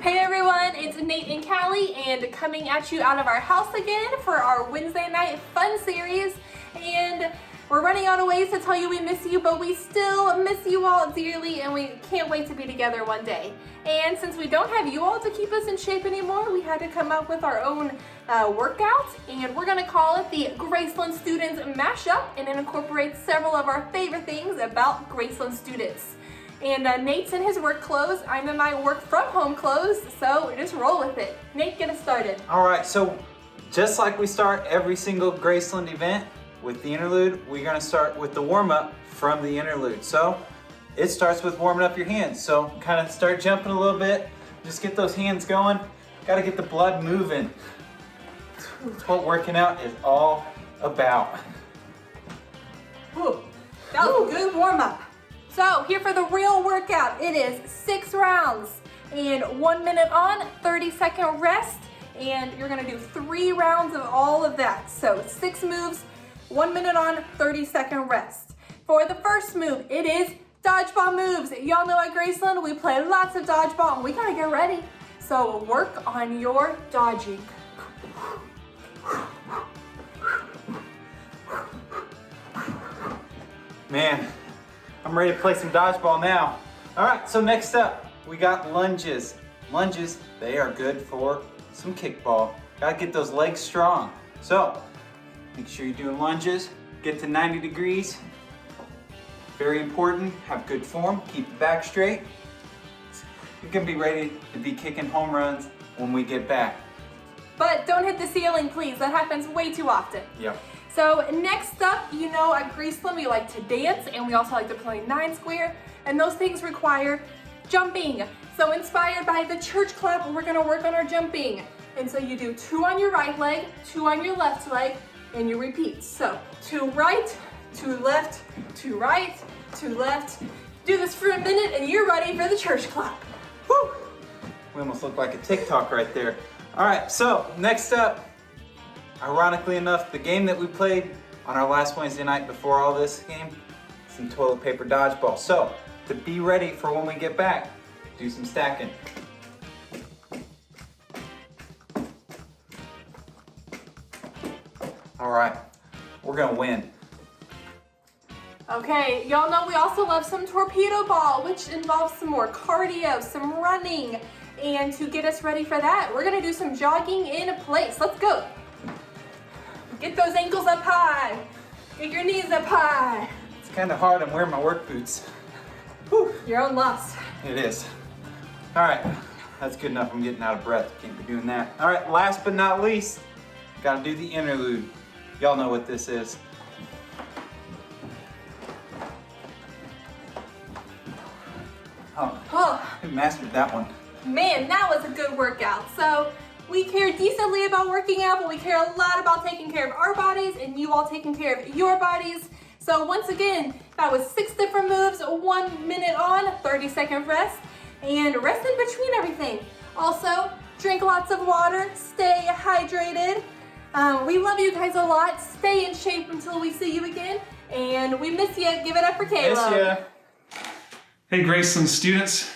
Hey everyone, it's Nate and Callie, and coming at you out of our house again for our Wednesday night fun series. And we're running out of ways to tell you we miss you, but we still miss you all dearly, and we can't wait to be together one day. And since we don't have you all to keep us in shape anymore, we had to come up with our own workout, and we're gonna call it the Graceland Students Mashup, and it incorporates several of our favorite things about Graceland students. And Nate's in his work clothes, I'm in my work from home clothes, so just roll with it. Nate, get us started. All right, so just like we start every single Graceland event with the interlude, we're gonna start with the warm-up from the interlude. So it starts with warming up your hands. So kind of start jumping a little bit, just get those hands going. Gotta get the blood moving. That's what working out is all about. Whew, that was a good warm-up. So here for the real workout, it is 6 rounds and 1 minute on, 30-second rest, and you're gonna do 3 rounds of all of that. So 6 moves, 1 minute on, 30-second rest. For the first move, it is dodgeball moves. Y'all know at Graceland, we play lots of dodgeball and we gotta get ready. So work on your dodging. Man, I'm ready to play some dodgeball now. All right, so next up, we got lunges. Lunges, they are good for some kickball. Gotta get those legs strong. So, make sure you're doing lunges, get to 90 degrees. Very important, have good form, keep the back straight. You're gonna be ready to be kicking home runs when we get back. But don't hit the ceiling, please. That happens way too often. Yep. So next up, you know at Graceland we like to dance, and we also like to play 9 square, and those things require jumping. So inspired by the church clap, we're gonna work on our jumping. And so you do 2 on your right leg, 2 on your left leg, and you repeat. So 2 right, 2 left, 2 right, 2 left. Do this for a minute and you're ready for the church clap. Woo! We almost look like a TikTok right there. All right, so next up, ironically enough, the game that we played on our last Wednesday night before all this game, some toilet paper dodgeball. So to be ready for when we get back, do some stacking. All right, we're gonna win. Okay, y'all know we also love some torpedo ball, which involves some more cardio, some running. And to get us ready for that, we're gonna do some jogging in place. Let's go. Get those ankles up high. Get your knees up high. It's kind of hard, I'm wearing my work boots. Whew. Your own loss. It is. All right, that's good enough. I'm getting out of breath. Can't be doing that. All right, last but not least, gotta do the interlude. Y'all know what this is. Oh, I mastered that one. Man, that was a good workout. So we care decently about working out, but we care a lot about taking care of our bodies and you all taking care of your bodies. So once again, that was 6 different moves, 1 minute on, 30-second rest, and rest in between everything. Also, drink lots of water, stay hydrated. We love you guys a lot. Stay in shape until we see you again, and we miss you. Give it up for Caleb. Miss ya. Hey Graceland students,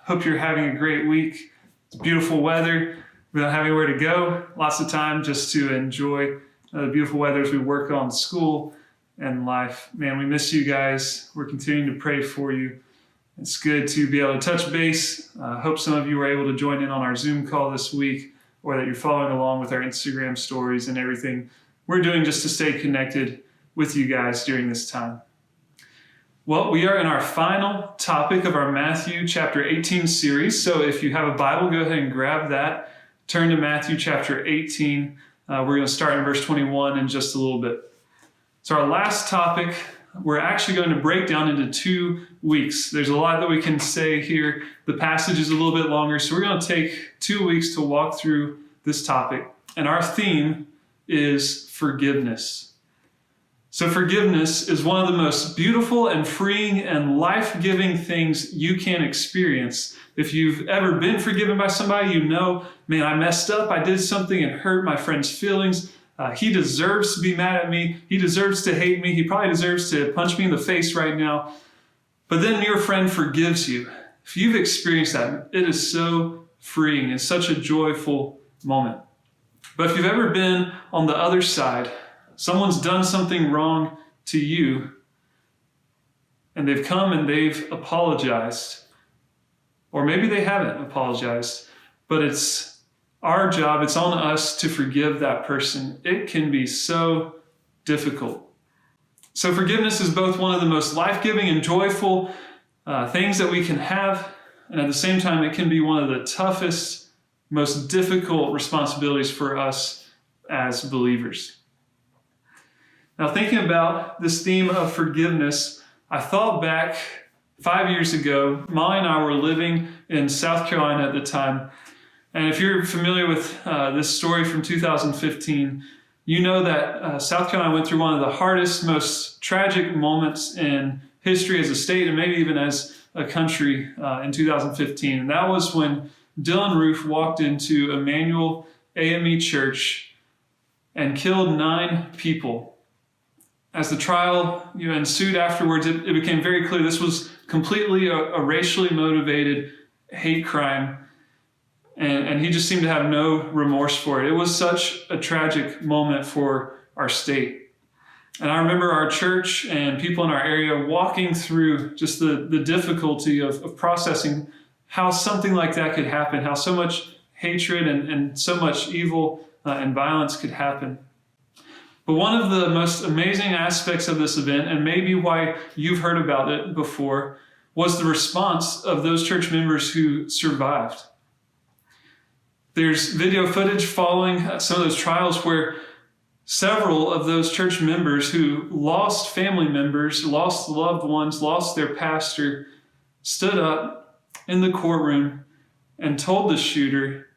hope you're having a great week. It's beautiful weather. We don't have anywhere to go. Lots of time just to enjoy the beautiful weather as we work on school and life. Man, we miss you guys. We're continuing to pray for you. It's good to be able to touch base. Hope some of you were able to join in on our Zoom call this week, or that you're following along with our Instagram stories and everything we're doing just to stay connected with you guys during this time. Well, we are in our final topic of our Matthew chapter 18 series. So if you have a Bible, go ahead and grab that. Turn to Matthew chapter 18. We're going to start in verse 21 in just a little bit. So our last topic, we're actually going to break down into 2 weeks. There's a lot that we can say here. The passage is a little bit longer, so we're going to take 2 weeks to walk through this topic. And our theme is forgiveness. So forgiveness is one of the most beautiful and freeing and life-giving things you can experience. If you've ever been forgiven by somebody, you know, man, I messed up. I did something and hurt my friend's feelings. He deserves to be mad at me. He deserves to hate me. He probably deserves to punch me in the face right now. But then your friend forgives you. If you've experienced that, it is so freeing. It's such a joyful moment. But if you've ever been on the other side, someone's done something wrong to you, and they've come and they've apologized, or maybe they haven't apologized, but it's our job, it's on us to forgive that person. It can be so difficult. So forgiveness is both one of the most life-giving and joyful things that we can have, and at the same time, it can be one of the toughest, most difficult responsibilities for us as believers. Now, thinking about this theme of forgiveness, I thought back 5 years ago. Molly and I were living in South Carolina at the time. And if you're familiar with this story from 2015, you know that South Carolina went through one of the hardest, most tragic moments in history as a state and maybe even as a country in 2015. And that was when Dylan Roof walked into Emmanuel AME Church and killed 9 people. As the trial ensued afterwards, it became very clear this was completely a racially motivated hate crime, and he just seemed to have no remorse for it. It was such a tragic moment for our state. And I remember our church and people in our area walking through just the difficulty of processing how something like that could happen, how so much hatred and so much evil and violence could happen. But one of the most amazing aspects of this event, and maybe why you've heard about it before, was the response of those church members who survived. There's video footage following some of those trials where several of those church members who lost family members, lost loved ones, lost their pastor, stood up in the courtroom and told the shooter,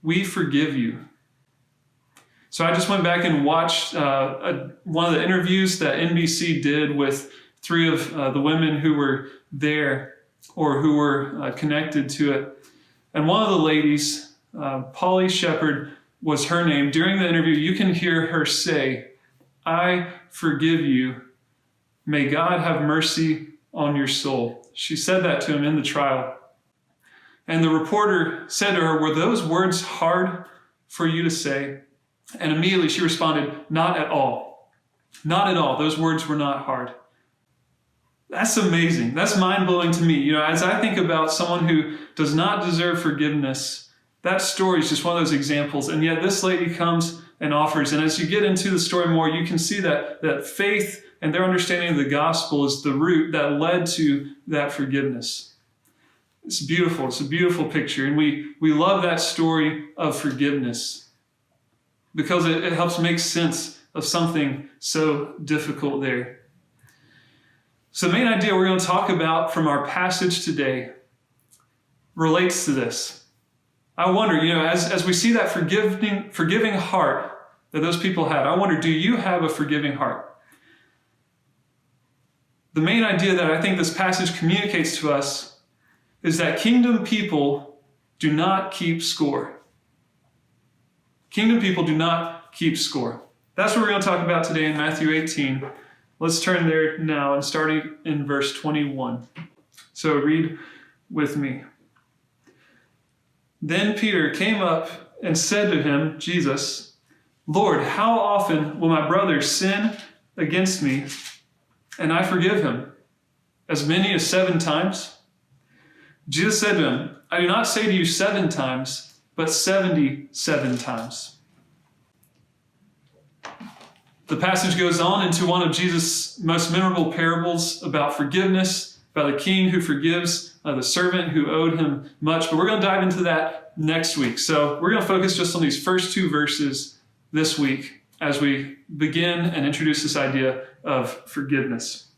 "We forgive you." So I just went back and watched one of the interviews that NBC did with 3 of the women who were there or who were connected to it. And one of the ladies, Polly Shepard was her name. During the interview, you can hear her say, "I forgive you. May God have mercy on your soul." She said that to him in the trial. And the reporter said to her, "Were those words hard for you to say?" And immediately she responded, "Not at all. Not at all. Those words were not hard." That's amazing. That's mind-blowing to me. As I think about someone who does not deserve forgiveness, that story is just one of those examples. And yet this lady comes and offers. And as you get into the story more, you can see that faith and their understanding of the gospel is the root that led to that forgiveness. It's beautiful. It's a beautiful picture. And we love that story of forgiveness, because it helps make sense of something so difficult there. So the main idea we're going to talk about from our passage today relates to this. I wonder, as we see that forgiving heart that those people had, I wonder, do you have a forgiving heart? The main idea that I think this passage communicates to us is that kingdom people do not keep score. Kingdom people do not keep score. That's what we're going to talk about today in Matthew 18. Let's turn there now and starting in verse 21. So read with me. Then Peter came up and said to him, Jesus, "Lord, how often will my brother sin against me and I forgive him? As many as 7 times? Jesus said to him, "I do not say to you 7 times, but 77 times. The passage goes on into one of Jesus' most memorable parables about forgiveness, about the king who forgives the servant who owed him much. But we're going to dive into that next week. So we're going to focus just on these first 2 verses this week as we begin and introduce this idea of forgiveness.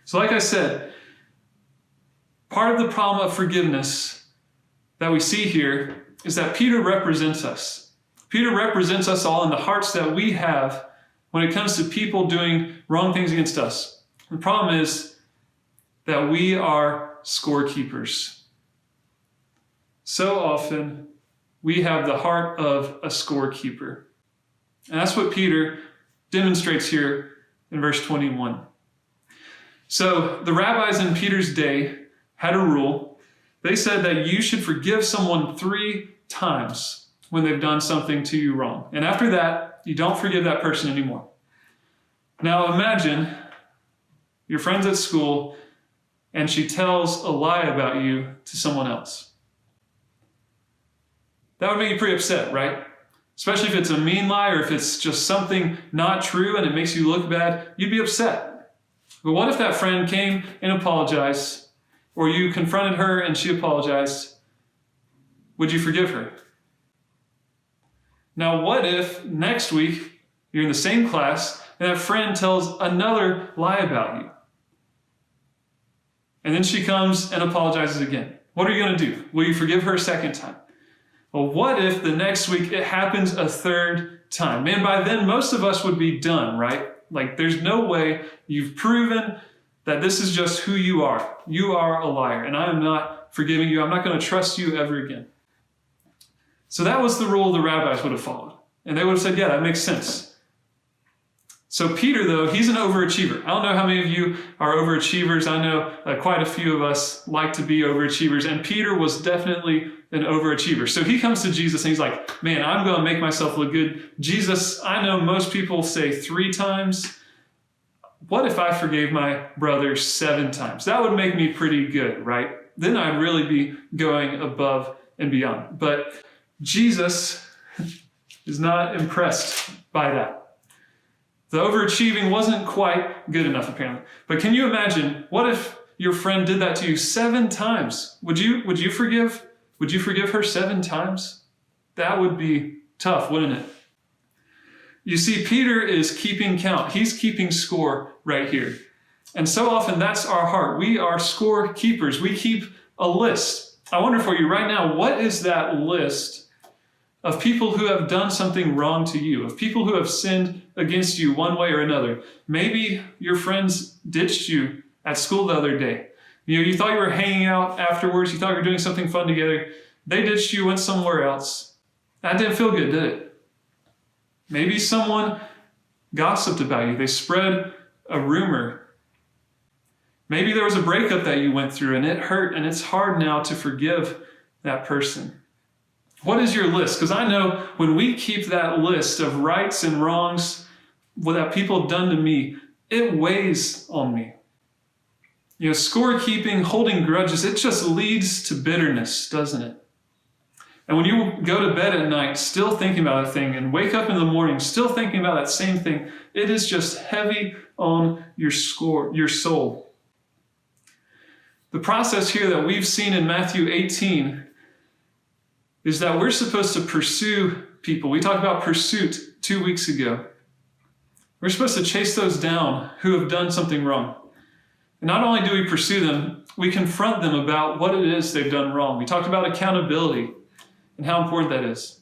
So like I said, part of the problem of forgiveness that we see here is that Peter represents us. Peter represents us all in the hearts that we have when it comes to people doing wrong things against us. The problem is that we are scorekeepers. So often, we have the heart of a scorekeeper. And that's what Peter demonstrates here in verse 21. So the rabbis in Peter's day had a rule They said that you should forgive someone 3 times when they've done something to you wrong. And after that, you don't forgive that person anymore. Now imagine your friend's at school and she tells a lie about you to someone else. That would make you pretty upset, right? Especially if it's a mean lie or if it's just something not true and it makes you look bad, you'd be upset. But what if that friend came and apologized, or you confronted her and she apologized? Would you forgive her? Now, what if next week you're in the same class and that friend tells another lie about you? And then she comes and apologizes again. What are you going to do? Will you forgive her a second time? Well, what if the next week it happens a third time? Man, by then most of us would be done, right? Like, there's no way. You've proven that this is just who you are. You are a liar, and I am not forgiving you. I'm not going to trust you ever again. So that was the rule the rabbis would have followed. And they would have said, yeah, that makes sense. So Peter, though, he's an overachiever. I don't know how many of you are overachievers. I know quite a few of us like to be overachievers, and Peter was definitely an overachiever. So he comes to Jesus and he's like, man, I'm going to make myself look good. Jesus, I know most people say 3 times. What if I forgave my brother 7 times? That would make me pretty good, right? Then I'd really be going above and beyond. But Jesus is not impressed by that. The overachieving wasn't quite good enough, apparently. But can you imagine, what if your friend did that to you 7 times? Would you forgive? Would you forgive her 7 times? That would be tough, wouldn't it? You see, Peter is keeping count. He's keeping score right here. And so often that's our heart. We are score keepers. We keep a list. I wonder for you right now, what is that list of people who have done something wrong to you, of people who have sinned against you one way or another? Maybe your friends ditched you at school the other day. You thought you were hanging out afterwards. You thought you were doing something fun together. They ditched you, went somewhere else. That didn't feel good, did it? Maybe someone gossiped about you. They spread a rumor. Maybe there was a breakup that you went through and it hurt, and it's hard now to forgive that person. What is your list? Because I know when we keep that list of rights and wrongs, what that people have done to me, it weighs on me. You know, scorekeeping, holding grudges, it just leads to bitterness, doesn't it? And when you go to bed at night still thinking about a thing and wake up in the morning still thinking about that same thing, it is just heavy on your soul. The process here that we've seen in Matthew 18 is that we're supposed to pursue people. We talked about pursuit 2 weeks ago. We're supposed to chase those down who have done something wrong. And not only do we pursue them, we confront them about what it is they've done wrong. We talked about accountability and how important that is.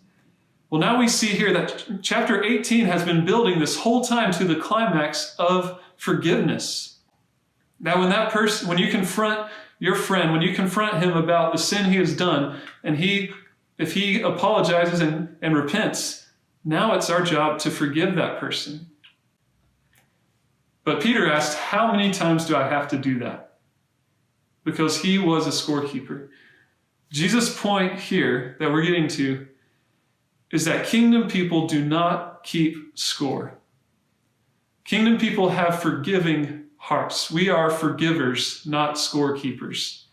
Well, now we see here that chapter 18 has been building this whole time to the climax of forgiveness. Now, when you confront your friend, when you confront him about the sin he has done, and if he apologizes and repents, now it's our job to forgive that person. But Peter asked, how many times do I have to do that? Because he was a scorekeeper. Jesus' point here that we're getting to is that kingdom people do not keep score. Kingdom people have forgiving hearts. We are forgivers, not scorekeepers.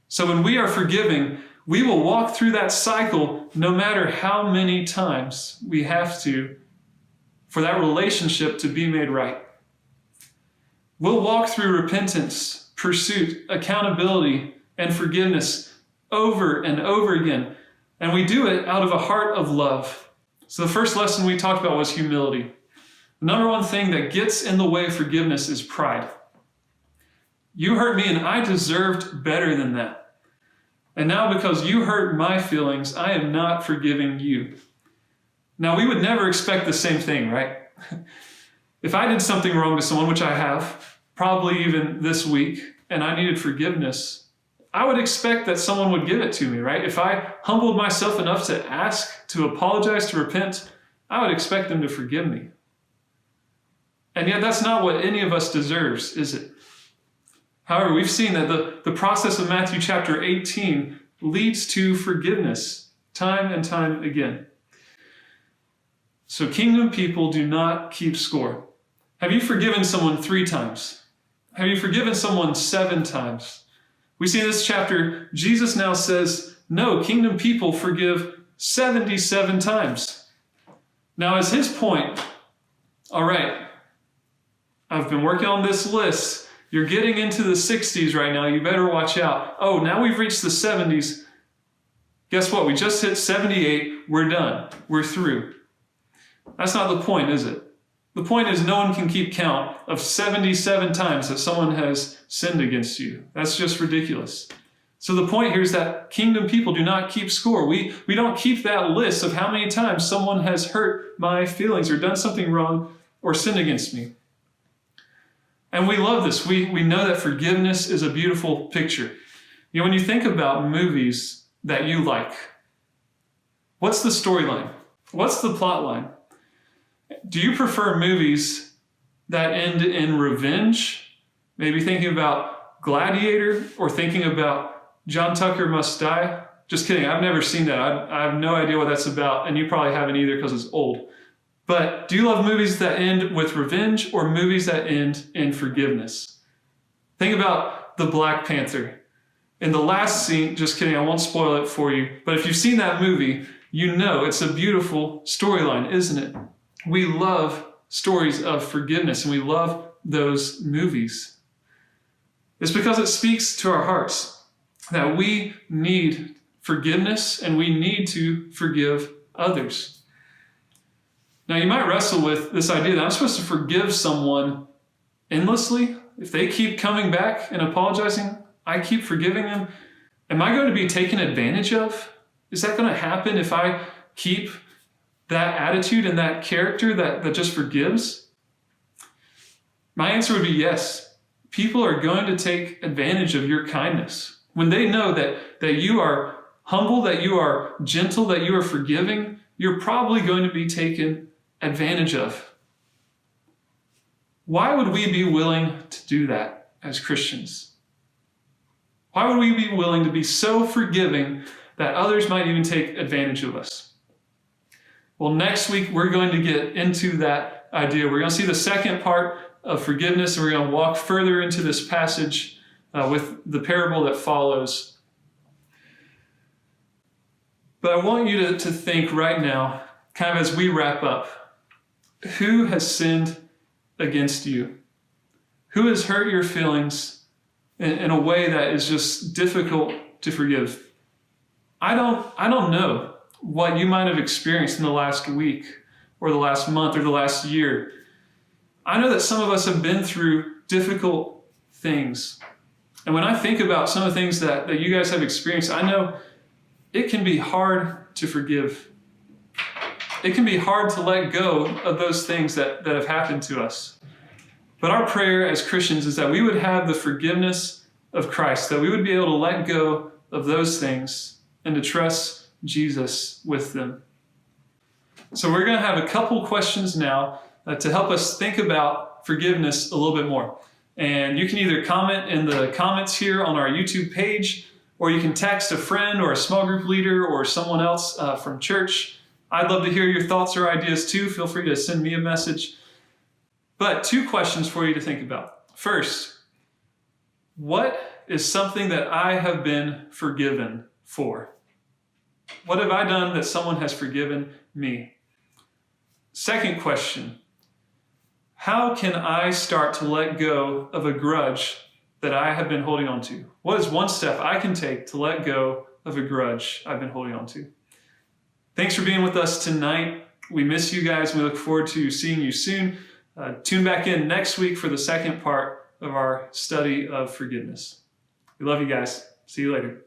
So when we are forgiving, we will walk through that cycle no matter how many times we have to for that relationship to be made right. We'll walk through repentance, pursuit, accountability, and forgiveness over and over again. And we do it out of a heart of love. So the first lesson we talked about was humility. The number one thing that gets in the way of forgiveness is pride. You hurt me and I deserved better than that. And now because you hurt my feelings, I am not forgiving you. Now, we would never expect the same thing, right? If I did something wrong to someone, which I have, probably even this week, and I needed forgiveness, I would expect that someone would give it to me, right? If I humbled myself enough to ask, to apologize, to repent, I would expect them to forgive me. And yet that's not what any of us deserves, is it? However, we've seen that the process of Matthew chapter 18 leads to forgiveness time and time again. So kingdom people do not keep score. Have you forgiven someone 3 times? Have you forgiven someone 7 times? We see in this chapter, Jesus now says, no, kingdom people forgive 77 times. Now, as his point, all right, I've been working on this list. You're getting into the 60s right now. You better watch out. Oh, now we've reached the 70s. Guess what? We just hit 78. We're done. We're through. That's not the point, is it? The point is no one can keep count of 77 times that someone has sinned against you. That's just ridiculous. So the point here is that kingdom people do not keep score. We don't keep that list of how many times someone has hurt my feelings or done something wrong or sinned against me. And we love this. We know that forgiveness is a beautiful picture. You know, when you think about movies that you like, what's the storyline? What's the plot line? Do you prefer movies that end in revenge? Maybe thinking about Gladiator or thinking about John Tucker Must Die? Just kidding. I've never seen that. I have no idea what that's about, and you probably haven't either because it's old. But do you love movies that end with revenge or movies that end in forgiveness? Think about the Black Panther. In the last scene, just kidding, I won't spoil it for you, but if you've seen that movie, you know it's a beautiful storyline, isn't it? We love stories of forgiveness, and we love those movies. It's because it speaks to our hearts that we need forgiveness and we need to forgive others. Now, you might wrestle with this idea that I'm supposed to forgive someone endlessly. If they keep coming back and apologizing, I keep forgiving them. Am I going to be taken advantage of? Is that going to happen if I keep that attitude and that character that just forgives? My answer would be yes. People are going to take advantage of your kindness. When they know that you are humble, that you are gentle, that you are forgiving, you're probably going to be taken advantage of. Why would we be willing to do that as Christians? Why would we be willing to be so forgiving that others might even take advantage of us? Well, next week, we're going to get into that idea. We're going to see the second part of forgiveness, and we're going to walk further into this passage with the parable that follows. But I want you to think right now, kind of as we wrap up, who has sinned against you? Who has hurt your feelings in a way that is just difficult to forgive? I don't know what you might have experienced in the last week or the last month or the last year. I know that some of us have been through difficult things. And when I think about some of the things that you guys have experienced, I know it can be hard to forgive. It can be hard to let go of those things that have happened to us. But our prayer as Christians is that we would have the forgiveness of Christ, that we would be able to let go of those things and to trust Jesus with them. So we're going to have a couple questions now to help us think about forgiveness a little bit more. And you can either comment in the comments here on our YouTube page, or you can text a friend or a small group leader or someone else from church. I'd love to hear your thoughts or ideas too. Feel free to send me a message. But 2 questions for you to think about. First, what is something that I have been forgiven for? What have I done that someone has forgiven me? Second question, how can I start to let go of a grudge that I have been holding on to? What is one step I can take to let go of a grudge I've been holding on to? Thanks for being with us tonight. We miss you guys. We look forward to seeing you soon. Tune back in next week for the second part of our study of forgiveness. We love you guys. See you later.